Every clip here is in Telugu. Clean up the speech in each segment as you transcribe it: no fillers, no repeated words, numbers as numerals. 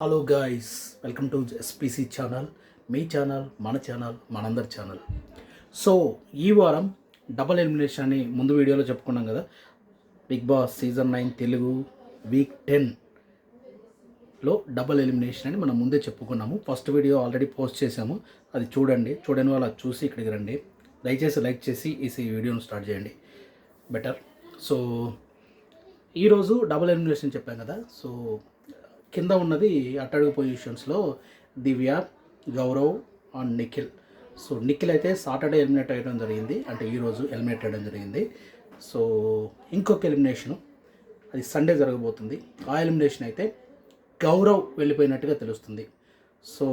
Hello guys, welcome to SPC channel. మీ ఛానల్, మన ఛానల్, మనందరి ఛానల్. సో ఈ వారం డబల్ ఎలిమినేషన్ అని ముందు వీడియోలో చెప్పుకున్నాం కదా. Big boss season 9 Telugu week 10లో డబల్ ఎలిమినేషన్ అని మనం ముందే చెప్పుకున్నాము. ఫస్ట్ వీడియో ఆల్రెడీ పోస్ట్ చేశాము, అది చూడండి. చూడని వాళ్ళు అది చూసి ఇక్కడికి రండి. దయచేసి లైక్ చేసి ఈ వీడియోను స్టార్ట్ చేయండి, బెటర్. సో ఈరోజు డబల్ ఎలిమినేషన్ చెప్పాం కదా. సో కింద ఉన్నది అట్టడుగు పొజిషన్స్లో దివ్య, గౌరవ్ అండ్ నిఖిల్. సో నిఖిల్ అయితే సాటర్డే ఎలిమినేట్ అయ్యడం జరిగింది, అంటే ఈరోజు ఎలిమినేట్ అయ్యడం జరిగింది. సో ఇంకొక ఎలిమినేషను అది సండే జరగబోతుంది. ఆ ఎలిమినేషన్ అయితే గౌరవ్ వెళ్ళిపోయినట్టుగా తెలుస్తుంది. సో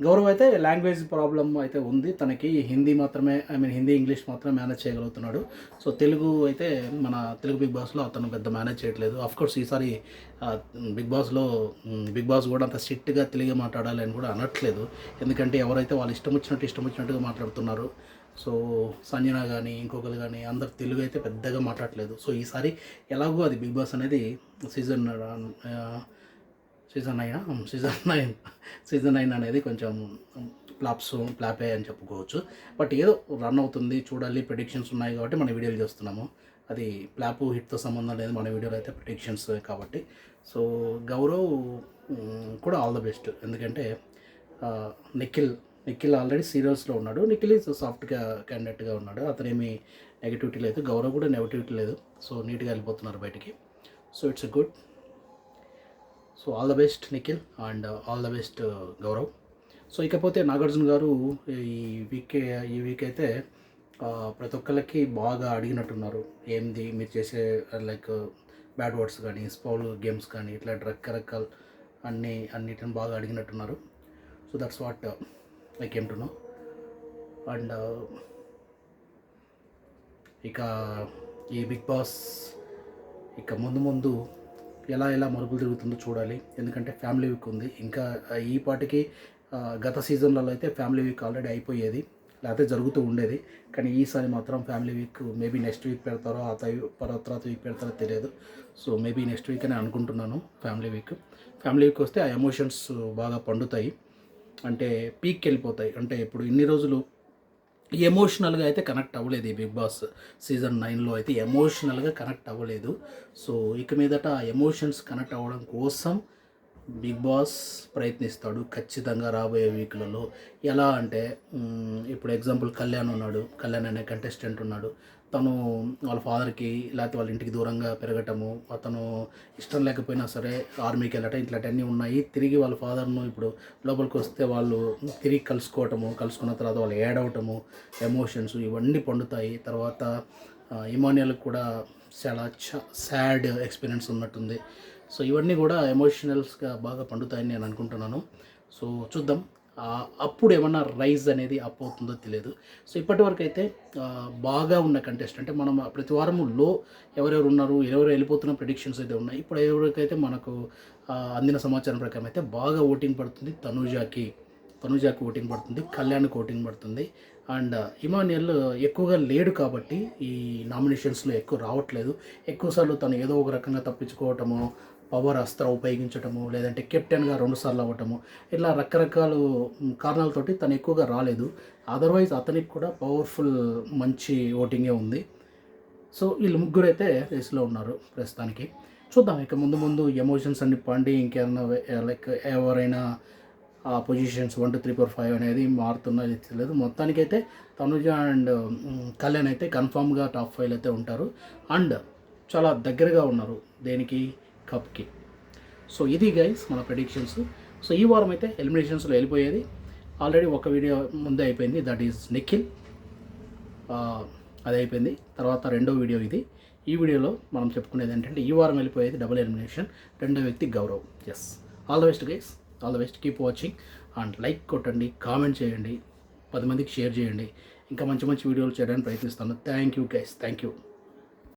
గౌరవ్ అయితే లాంగ్వేజ్ ప్రాబ్లం అయితే ఉంది తనకి. హిందీ మాత్రమే, హిందీ ఇంగ్లీష్ మాత్రమే మేనేజ్ చేయగలుగుతున్నాడు. సో తెలుగు అయితే మన తెలుగు బిగ్ బాస్లో అతను పెద్ద మేనేజ్ చేయట్లేదు. ఆఫ్కోర్స్ ఈసారి బిగ్ బాస్ కూడా అంత స్ట్రిక్ట్గా తెలుగు మాట్లాడాలి అని కూడా అనట్లేదు. ఎందుకంటే ఎవరైతే వాళ్ళు ఇష్టం వచ్చినట్టుగా మాట్లాడుతున్నారు. సో సంజన కానీ ఇంకొకరు కానీ అందరు తెలుగు అయితే పెద్దగా మాట్లాడట్లేదు. సో ఈసారి ఎలాగో అది బిగ్ బాస్ అనేది సీజన్ 9 అనేది కొంచెం ప్లాపే అని చెప్పుకోవచ్చు. బట్ ఏదో రన్ అవుతుంది, చూడాలి. ప్రెడిక్షన్స్ ఉన్నాయి కాబట్టి మన వీడియోలు చేస్తున్నాము. అది ప్లాపు హిట్తో సంబంధం లేదు, మన వీడియోలో అయితే ప్రెడిక్షన్స్ కాబట్టి. సో గౌరవ్ కూడా ఆల్ ద బెస్ట్. ఎందుకంటే నిఖిల్ ఆల్రెడీ సీరియల్స్లో ఉన్నాడు. నిఖిల్ ఈజ్ సాఫ్ట్గా క్యాండిడేట్గా ఉన్నాడు. అతనేమి నెగిటివిటీ లేదు, గౌరవ్ కూడా నెగిటివిటీ లేదు. సో నీట్గా వెళ్ళిపోతున్నారు బయటికి. So it's a good. So all the best Nikhil and all the best Gaurav. So ఇకపోతే నాగార్జున గారు ఈ వీక్ అయితే ప్రతి ఒక్కరికి బాగా అడిగినట్టున్నారు. ఏంది మీరు చేసే లైక్ బ్యాడ్ వర్డ్స్ కానీ, స్పౌల్ గేమ్స్ కానీ, ఇట్లా రకరకాల అన్నిటిని బాగా అడిగినట్టున్నారు. So that's what I came to know. And ఇక ఈ బిగ్ బాస్ ఇక ముందు ఎలా మరుగులు తిరుగుతుందో చూడాలి. ఎందుకంటే ఫ్యామిలీ వీక్ ఉంది. ఇంకా ఈ పాటికి గత సీజన్లలో అయితే ఫ్యామిలీ వీక్ ఆల్రెడీ అయిపోయేది, లేకపోతే జరుగుతూ ఉండేది. కానీ ఈసారి మాత్రం family week maybe next week పెడతారో తర్వాత వీక్ పెడతారో తెలియదు. సో మేబీ నెక్స్ట్ వీక్ అని అనుకుంటున్నాను. ఫ్యామిలీ వీక్ వస్తే ఆ ఎమోషన్స్ బాగా పండుతాయి, అంటే పీక్కి వెళ్ళిపోతాయి. అంటే ఇప్పుడు ఇన్ని రోజులు ఎమోషనల్గా అయితే కనెక్ట్ అవ్వలేదు ఈ బిగ్ బాస్ సీజన్ 9లో అయితే ఎమోషనల్గా కనెక్ట్ అవ్వలేదు. సో ఇక మీదట ఆ ఎమోషన్స్ కనెక్ట్ అవ్వడం కోసం బిగ్ బాస్ ప్రయత్నిస్తాడు ఖచ్చితంగా రాబోయే వీక్లలో. ఎలా అంటే ఇప్పుడు ఎగ్జాంపుల్ కళ్యాణ్ అనే కంటెస్టెంట్ ఉన్నాడు. తను వాళ్ళ ఫాదర్కి లేకపోతే వాళ్ళ ఇంటికి దూరంగా పెరగటము, అతను ఇష్టం లేకపోయినా సరే ఆర్మీకి వెళ్ళటం, ఇట్లాంటివన్నీ ఉన్నాయి. తిరిగి వాళ్ళ ఫాదర్ను ఇప్పుడు లోపలికి వస్తే వాళ్ళు తిరిగి కలుసుకున్న తర్వాత వాళ్ళు ఏడవటము, ఎమోషన్స్ ఇవన్నీ పండుతాయి. తర్వాత ఇమాన్యుయల్కి కూడా చాలా సాడ్ ఎక్స్పీరియన్స్ ఉన్నట్టుంది. సో ఇవన్నీ కూడా ఎమోషనల్స్గా బాగా పండుతాయని నేను అనుకుంటున్నాను. సో చూద్దాం, అప్పుడు ఏమన్నా రైజ్ అనేది అప్ అవుతుందో తెలియదు. సో ఇప్పటివరకు అయితే బాగా ఉన్న కంటెస్ట్ అంటే మనం ప్రతి వారము ఎవరెవరు ఉన్నారు, ఎవరు వెళ్ళిపోతున్న ప్రెడిక్షన్స్ అయితే ఉన్నాయి. ఇప్పుడు ఎవరికైతే మనకు అందిన సమాచారం ప్రకారం అయితే బాగా ఓటింగ్ పడుతుంది. తనుజాకి ఓటింగ్ పడుతుంది, కళ్యాణ్కి ఓటింగ్ పడుతుంది. అండ్ ఇమాన్యుయల్ ఎక్కువగా లేడు కాబట్టి ఈ నామినేషన్స్లో ఎక్కువ రావట్లేదు. ఎక్కువసార్లు తను ఏదో ఒక రకంగా తప్పించుకోవటము, పవర్ అస్త్రం ఉపయోగించటము, లేదంటే కెప్టెన్గా 2 సార్లు అవ్వటము, ఇట్లా రకరకాల కారణాలతోటి తను ఎక్కువగా రాలేదు. అదర్వైజ్ అతనికి కూడా పవర్ఫుల్ మంచి ఓటింగే ఉంది. సో వీళ్ళు ముగ్గురు అయితే రేస్లో ఉన్నారు ప్రస్తుతానికి. చూద్దాం ఇక ముందు ఎమోషన్స్ అన్ని పండి ఇంకేమన్నా లైక్ ఎవరైనా ఆ పొజిషన్స్ 1 2 3 4 5 అనేది మారుతున్నది తెలియదు. మొత్తానికైతే తనుజ అండ్ కళ్యాణ్ అయితే కన్ఫామ్గా టాప్ 5 అయితే ఉంటారు. అండ్ చాలా దగ్గరగా ఉన్నారు దేనికి, కప్కి. సో ఇది గైస్ మన ప్రెడిక్షన్స్. సో ఈ వారం అయితే ఎలిమినేషన్స్లో వెళ్ళిపోయేది ఆల్రెడీ ఒక వీడియో ముందే అయిపోయింది, దట్ ఈజ్ నిఖిల్. అది అయిపోయింది. తర్వాత రెండో వీడియో ఇది. ఈ వీడియోలో మనం చెప్పుకునేది ఏంటంటే ఈ వారం వెళ్ళిపోయేది డబుల్ ఎలిమినేషన్, రెండో వ్యక్తి Gaurav. Yes, all the best guys, all the best. Keep watching and like కొట్టండి, కామెంట్ చేయండి, 10 మందికి షేర్ చేయండి. ఇంకా మంచి వీడియోలు చేయడానికి ప్రయత్నిస్తాను. Thank you guys, thank you.